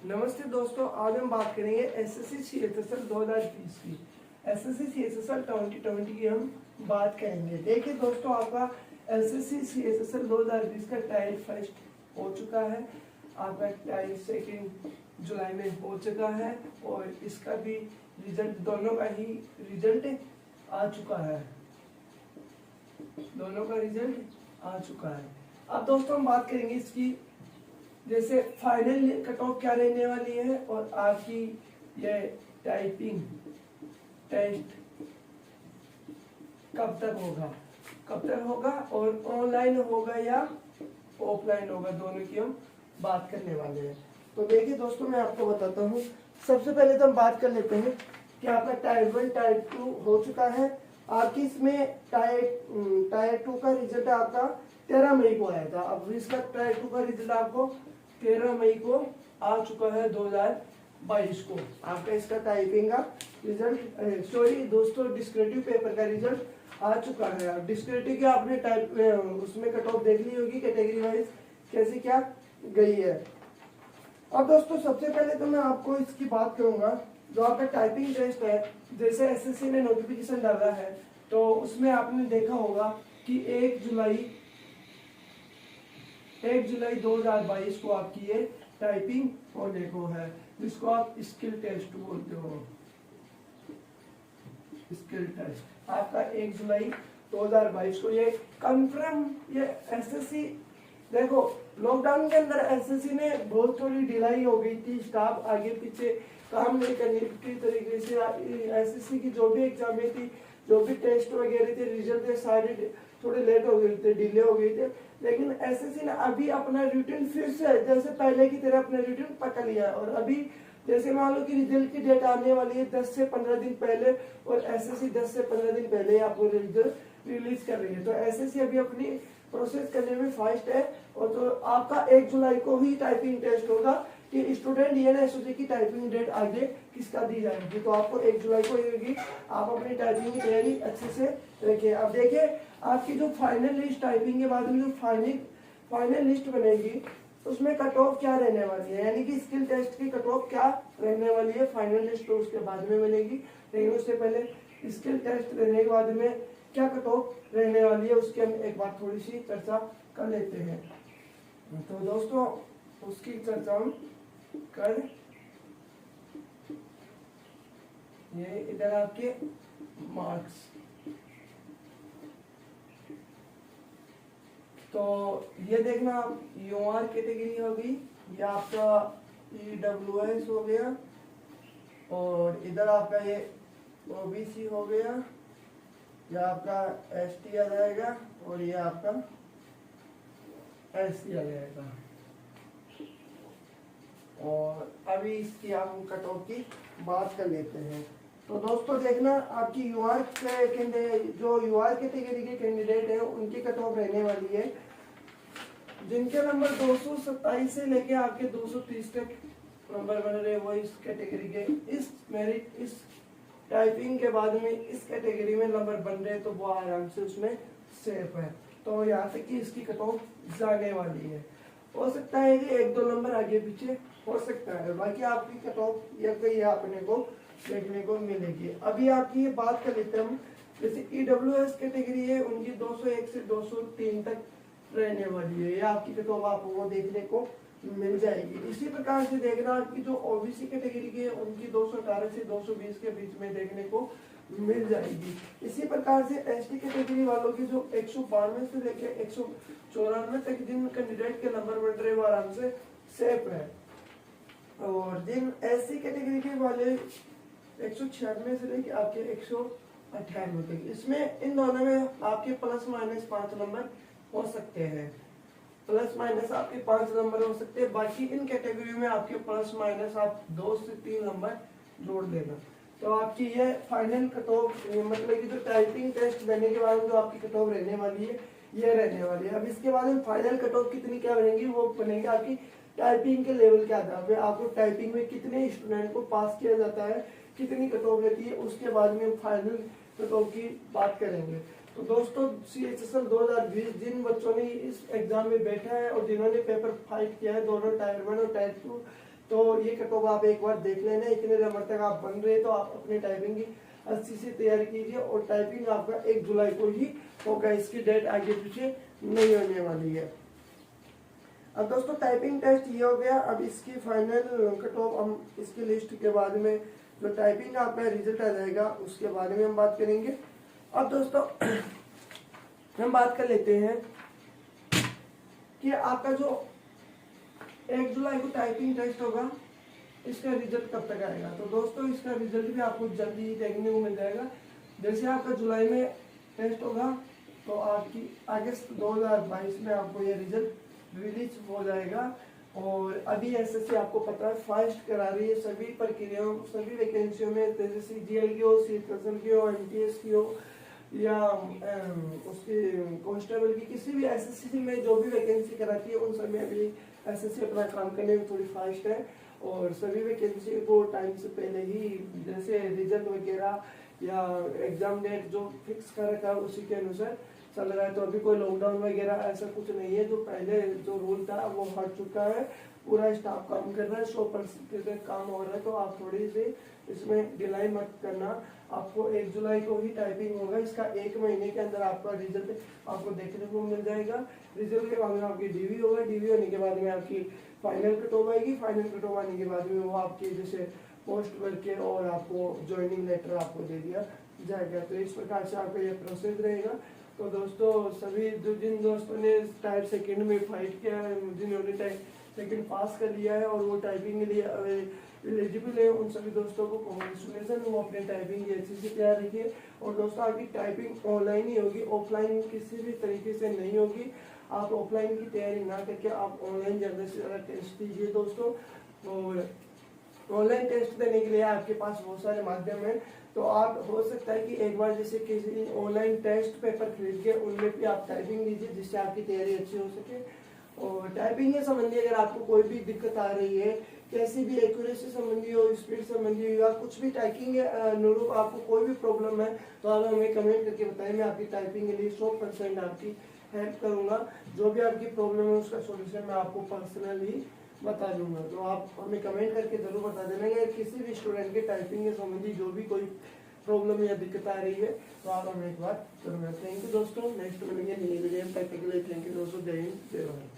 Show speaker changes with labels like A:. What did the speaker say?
A: नमस्ते दोस्तों, आज हम बात करेंगे एसएससी सीएचएसएल 2020 की। एसएससी सीएचएसएल 2020 की हम बात करेंगे। देखिए दोस्तों, आपका एसएससी सीएचएसएल 2020 का टाइप फर्स्ट हो चुका है, आपका टाइप सेकंड जुलाई में हो चुका है और इसका भी रिजल्ट, दोनों का ही रिजल्ट आ चुका है। दोनों का रिजल्ट आ चुका है। अब दोस्तों हम बात करेंगे इसकी, जैसे फाइनल कट ऑफ क्या रहने वाली है और आपकी ये टाइपिंग टेस्ट कब तक होगा और ऑनलाइन होगा या ऑफलाइन होगा, दोनों की हम बात करने वाले हैं। तो देखिए दोस्तों, मैं आपको बताता हूँ। सबसे पहले तो हम बात कर लेते हैं कि आपका टाइप 1 टाइप 2 हो चुका है। आपकी इसमें टाइप 2 का रिजल्ट आपका 13 मई को आया था। अब इसका टाइप 2 का रिजल्ट आपको 13 मई को आ चुका है 2022 को। आपका इसका टाइपिंग का रिजल्ट, सॉरी दोस्तों, डिस्क्रिप्टिव पेपर का रिजल्ट आ चुका है। अब डिस्क्रिप्टिव के आपने टाइप उसमें कट ऑफ देख ली होगी, कैटेगरी वाइज कैसी क्या गई है। अब दोस्तों सबसे पहले तो मैं आपको इसकी बात करूंगा, जो आपका टाइपिंग टेस्ट है। जैसे एसएससी ने नोटिफिकेशन डाला है तो उसमें आपने देखा होगा कि 1 जुलाई 2022 को आपकी ये टाइपिंग होने को है, जिसको आप स्किल टेस्ट बोलते हो। स्किल टेस्ट आपका 1 जुलाई 2022 को ये कंफर्म, ये एसएससी, देखो लॉकडाउन के अंदर एसएससी ने बहुत थोड़ी ढिलाई हो गई थी, स्टाफ आगे पीछे काम नहीं करने की तरीके से एसएससी की जो भी एग्जामें थी, जो भी टेस्ट वगैरह थे, रिजल्ट थे, सारे थोड़े लेट हो गए थे, डिले हो गए थे। लेकिन एसएससी ने अभी अपना रूटीन फिर से जैसे पहले की तरह अपना रूटीन पकड़ लिया और अभी जैसे मान लो कि रिजल्ट की डेट आने वाली है 10 से 15 दिन पहले और एसएससी 10 से 15 दिन पहले आपको रिजल्ट रिलीज कर रही है। तो एसएससी अभी अपनी प्रोसेस करने में फास्ट है। और तो आपका 1 जुलाई को ही टाइपिंग टेस्ट होगा कि स्टूडेंट ये ना सोचे कि टाइपिंग डेट आगे किसका दी जाएगी। तो आपको 1 जुलाई को होगी। आप अपनी टाइपिंग की तैयारी अच्छे से रखिए। अब देखिए, आपकी जो फाइनल लिस्ट टाइपिंग के बाद में जो फाइनल लिस्ट बनेगी उसमें कट ऑफ क्या रहने वाली है, यानी कि स्किल टेस्ट की कट ऑफ क्या रहने वाली है, फाइनल लिस्ट तो उसके बाद में बनेगी। लेकिन उससे पहले स्किल टेस्ट रहने के बाद में क्या कट ऑफ रहने वाली है उसकी हम एक बार थोड़ी सी चर्चा कर लेते हैं। तो दोस्तों उसकी चर्चा हम कर, ये इधर आपके मार्क्स, तो ये देखना यूआर कैटेगरी होगी, ये आपका ईडब्ल्यूएस हो गया और इधर आपका ये ओबीसी हो गया, ये आपका एसटी आ जाएगा और ये आपका एससी आ जाएगा। और अभी इसकी हम कट ऑफ की बात कर लेते हैं। तो दोस्तों देखना, आपकी यूआर जो यूआर कैटेगरी के कैंडिडेट हैं उनकी कट ऑफ रहने वाली है, जिनके नंबर 227 से लेके आपके 230 तक नंबर बन रहे, वो इस कैटेगरी के इस मेरिट इस टाइपिंग के बाद में इस कैटेगरी में नंबर बन रहे, तो वो आराम से उसमें सेफ है। तो यहाँ तक कि इसकी कट ऑफ जाने वाली है। हो सकता है कि 1-2 नंबर आगे पीछे हो सकता है, बाकी आपकी कट ऑफ या कहीं अपने को देखने को मिलेगी। अभी आपकी ये बात कर लेते हैं हम, जैसे ईडब्ल्यूएस कैटेगरी है उनकी 201 से 203 तक रहने वाली है, या आपकी कट ऑफ आपको वो देखने को मिल जाएगी। इसी प्रकार से देखना, आपकी जो ओबीसी कैटेगरी की है उनकी 218 से 220 के बीच में देखने को मिल जाएगी। इसी प्रकार से एसटी कैटेगरी वालों की जो 192 से लेकर 194 तक जिन कैंडिडेट के नंबर बन रहे वो आराम से सेफ है। और जिन एससी कैटेगरी के वाले 196 से लेकर आपके 198 तक, इसमें इन दोनों में आपके प्लस माइनस 5 नंबर हो सकते हैं, प्लस माइनस आपके 5 नंबर हो सकते हैं। बाकी इन कैटेगरी में आपके प्लस माइनस आप 2 से 3 नंबर जोड़ देना। तो आपकी ये फाइनल कट ऑफ, मतलब कि जो टाइपिंग टेस्ट देने के बाद जो आपकी कट ऑफ रहने वाली है ये रहने वाली है। अब इसके बाद में फाइनल कट ऑफ कितनी क्या बनेगी, वो बनेगी आपकी टाइपिंग के लेवल के आधार पे, आपको टाइपिंग में कितने स्टूडेंट को पास किया जाता है, कितनी कट ऑफ रहती है, उसके बाद में हम फाइनल कट ऑफ की बात करेंगे। तो दोस्तों सीएचएसएल 2020 जिन बच्चों ने इस एग्जाम में बैठा है और जिन्होंने पेपर फाइट किया है, दोनों टायर 1 और टायर 2 तो ये कट ऑफ आप एक बार देख लेना। इतने नंबर तक आप बन रहे तो आप अपनी टाइपिंग की अच्छी से तैयारी कीजिए और टाइपिंग आपका 1 जुलाई को ही होगा, इसकी डेट आगे पीछे नहीं होने वाली है। अब दोस्तों टाइपिंग टेस्ट ये हो गया। अब इसकी फाइनल कट ऑफ हम इसकी लिस्ट के बाद में जो टाइपिंग आपका रिजल्ट आ जाएगा उसके बारे में हम बात करेंगे। अब दोस्तों हम बात कर लेते हैं कि आपका जो 1 जुलाई को टाइपिंग टेस्ट होगा इसका रिजल्ट कब तक आएगा। तो दोस्तों इसका रिजल्ट भी आपको जल्दी ही देखने को मिल जाएगा। जैसे आपका जुलाई में टेस्ट होगा तो आपकी अगस्त 2022 में आपको ये रिजल्ट रिलीज हो जाएगा। और अभी एसएससी आपको पता है फास्ट करा रही है सभी प्रक्रियाओं, सभी वैकेंसियों में, जैसे सीजीएल की हो, सीएसएल की हो, एमटीएस की हो या उसके कांस्टेबल की, किसी भी एसएससी में जो भी वैकेंसी कराती है उन सब में अभी एसएससी अपना काम करने में थोड़ी फास्ट है और सभी वैकेंसी को टाइम से पहले ही जैसे रिजल्ट वगैरह या एग्जाम डेट जो फिक्स कर रखा है उसी के अनुसार चल रहा है। तो अभी कोई लॉकडाउन वगैरह ऐसा कुछ नहीं है। जो पहले जो रूल था वो हट चुका है, पूरा स्टाफ काम कर रहा है, 100% काम हो रहा है। तो आप थोड़ी सी इसमें डिलाई मत करना। आपको 1 जुलाई को ही टाइपिंग होगा, इसका 1 महीने के अंदर आपका रिजल्ट आपको देखने को मिल जाएगा। रिजल्ट के बाद में आपकी डीवी होगा, डीवी होने के बाद में आपकी फाइनल कट ऑफ आएगी, फाइनल कट ऑफ आने के बाद में वो आपकी जैसे पोस्ट करके और आपको ज्वाइनिंग लेटर आपको दे दिया जाएगा। तो इस प्रकार से आपका ये प्रोसेस रहेगा। तो दोस्तों सभी जिन दोस्तों ने टाइप सेकंड में फाइट किया है, जिन्होंने टाइप सेकंड पास कर लिया है और वो टाइपिंग के लिए एलिजिबल है, उन सभी दोस्तों को कांग्रेचुलेसन। वो अपने टाइपिंग की अच्छी से तैयार रखिए। और दोस्तों आपकी टाइपिंग ऑनलाइन ही होगी, ऑफलाइन किसी भी तरीके से नहीं होगी। आप ऑफलाइन की तैयारी ना करके आप ऑनलाइन ज़्यादा से ज़्यादा टेस्ट दीजिए दोस्तों। और ऑनलाइन टेस्ट देने के लिए आपके पास बहुत सारे माध्यम हैं। तो आप हो सकता है कि एक बार जैसे किसी ऑनलाइन टेस्ट पेपर खरीद के उनमें भी आप टाइपिंग लीजिए जिससे आपकी तैयारी अच्छी हो सके। और टाइपिंग के संबंधी अगर आपको कोई भी दिक्कत आ रही है, कैसी भी एक्यूरेसी संबंधी हो, स्पीड संबंधी हो या कुछ भी टाइपिंग अनुरूप आपको कोई भी प्रॉब्लम है तो आप हमें कमेंट करके बताएं। मैं आपकी टाइपिंग के लिए 100% आपकी हेल्प करूंगा। जो भी आपकी प्रॉब्लम है उसका सॉल्यूशन मैं आपको पर्सनली बता दूंगा। तो आप हमें कमेंट करके जरूर बता देना कि किसी भी स्टूडेंट के टाइपिंग के संबंधी जो भी कोई प्रॉब्लम या दिक्कत आ रही है तो आप हमें एक बार जरूर। थैंक यू दोस्तों, नेक्स्ट मिलेंगे नई वीडियो में। तब तक के लिए थैंक यू दोस्तों, जय हिंद जय भारत।